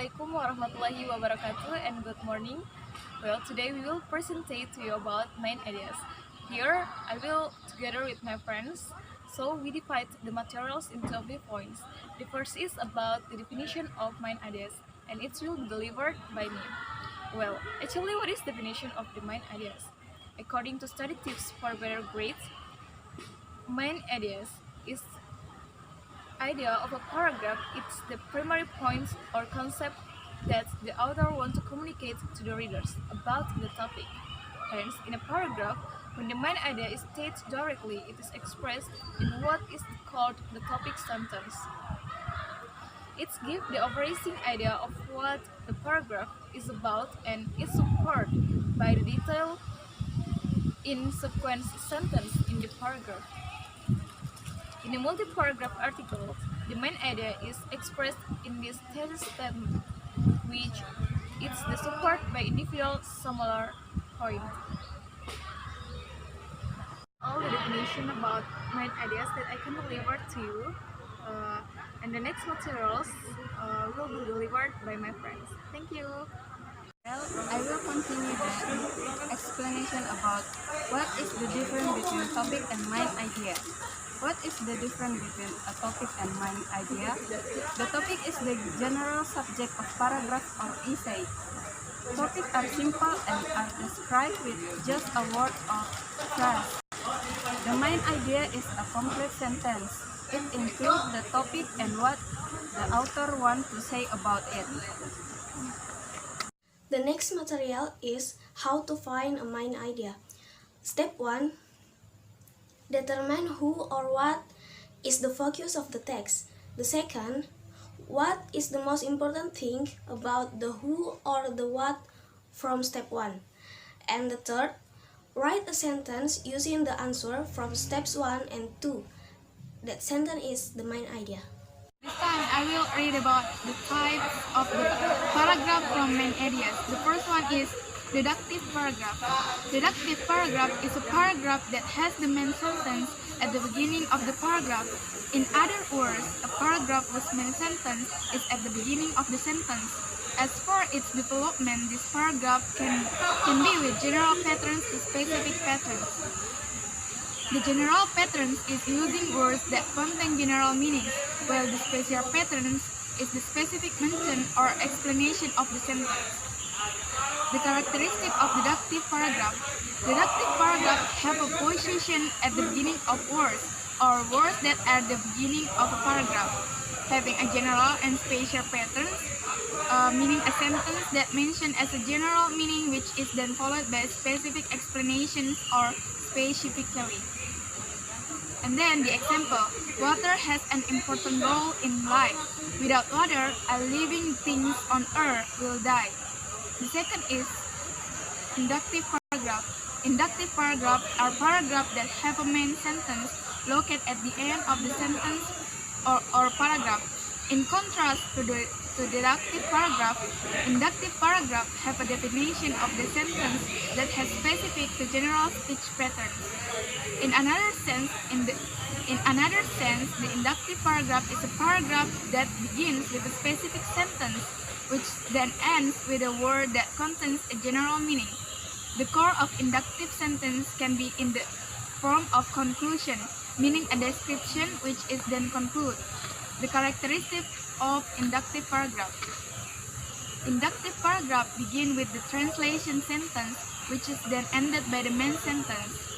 Assalamualaikum warahmatullahi wabarakatuh and good morning. Well, today we will present to you about main ideas. Here, I will, together with my friends, so we divide the materials into a few points. The first is about the definition of main ideas, and it will be delivered by me. Well, actually, what is definition of the main ideas? According to study tips for better grades, main ideas is idea of a paragraph. It's the primary points or concept that the author wants to communicate to the readers about the topic. Hence, in a paragraph, when the main idea is stated directly, it is expressed in what is called the topic sentence. It gives the overarching idea of what the paragraph is about and is supported by the detail in sequence sentence in the paragraph. In a multi-paragraph article, the main idea is expressed in this thesis statement, which is the support by individual similar points. All the definition about main ideas that I can deliver to you, and the next materials will be delivered by my friends. Thank you. Well, I will continue the explanation about what is the difference between topic and main idea. What is the difference between a topic and main idea? The topic is the general subject of paragraph or essay. Topics are simple and are described with just a word or phrase. The main idea is a complete sentence. It includes the topic and what the author wants to say about it. The next material is how to find a main idea. Step 1. Determine who or what is the focus of the text. The second, what is the most important thing about the who or the what from step 1. And the third, write a sentence using the answer from steps 1 and 2. That sentence is the main idea. This time I will read about the types of the paragraph from main ideas. The first one is deductive paragraph. Deductive paragraph is a paragraph that has the main sentence at the beginning of the paragraph. In other words, a paragraph whose main sentence is at the beginning of the sentence. As for its development, this paragraph can be with general patterns to specific patterns. The general patterns is using words that contain general meanings, while the special patterns is the specific mention or explanation of the sentence. The characteristic of deductive paragraph. Deductive paragraphs have a position at the beginning of words, or words that are the beginning of a paragraph, having a general and special patterns, meaning a sentence that mentions as a general meaning which is then followed by specific explanations or specifically. And then the example, water has an important role in life. Without water, all living things on earth will die. The second is inductive paragraph. Inductive paragraphs are paragraphs that have a main sentence located at the end of the sentence or paragraph. In contrast to deductive paragraph, inductive paragraphs have a definition of the sentence that has specific to general speech patterns. In another sense, the inductive paragraph is a paragraph that begins with a specific sentence, which then ends with a word that contains a general meaning. The core of inductive sentence can be in the form of conclusion, meaning a description which is then concluded. The characteristic of inductive paragraph. Inductive paragraph begin with the translation sentence, which is then ended by the main sentence.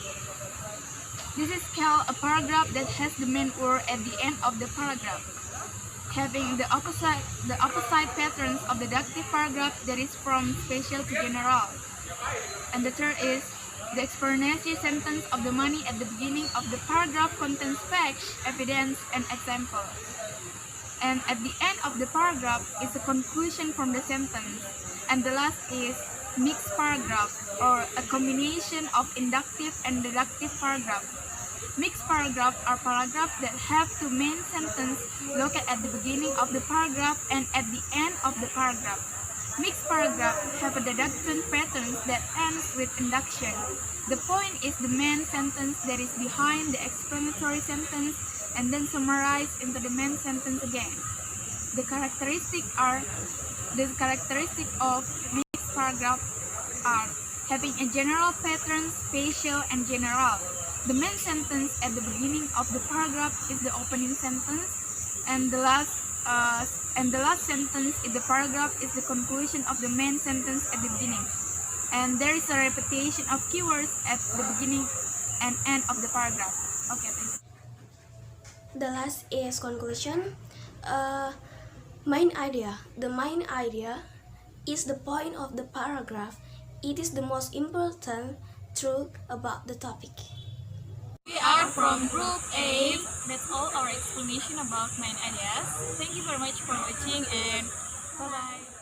This is called a paragraph that has the main word at the end of the paragraph, having the opposite patterns of the deductive paragraph, that is from special to general. And the third is the explanatory sentence of the money at the beginning of the paragraph contains facts, evidence, and example. And at the end of the paragraph is a conclusion from the sentence. And the last is mixed paragraph, or a combination of inductive and deductive paragraph. Mixed paragraphs are paragraphs that have two main sentences located at the beginning of the paragraph and at the end of the paragraph. Mixed paragraphs have a deduction pattern that ends with induction. The point is the main sentence that is behind the explanatory sentence and then summarized into the main sentence again. The characteristics are The characteristics of mixed paragraph are having a general pattern, spatial, and general. The main sentence at the beginning of the paragraph is the opening sentence, and the last sentence in the paragraph is the conclusion of the main sentence at the beginning. And there is a repetition of keywords at the beginning and end of the paragraph. Okay, thank you. The last is conclusion. Main idea. The main idea is the point of the paragraph. It is the most important truth about the topic. We are from Group A. That's all our explanation about main ideas. Thank you very much for watching and bye-bye.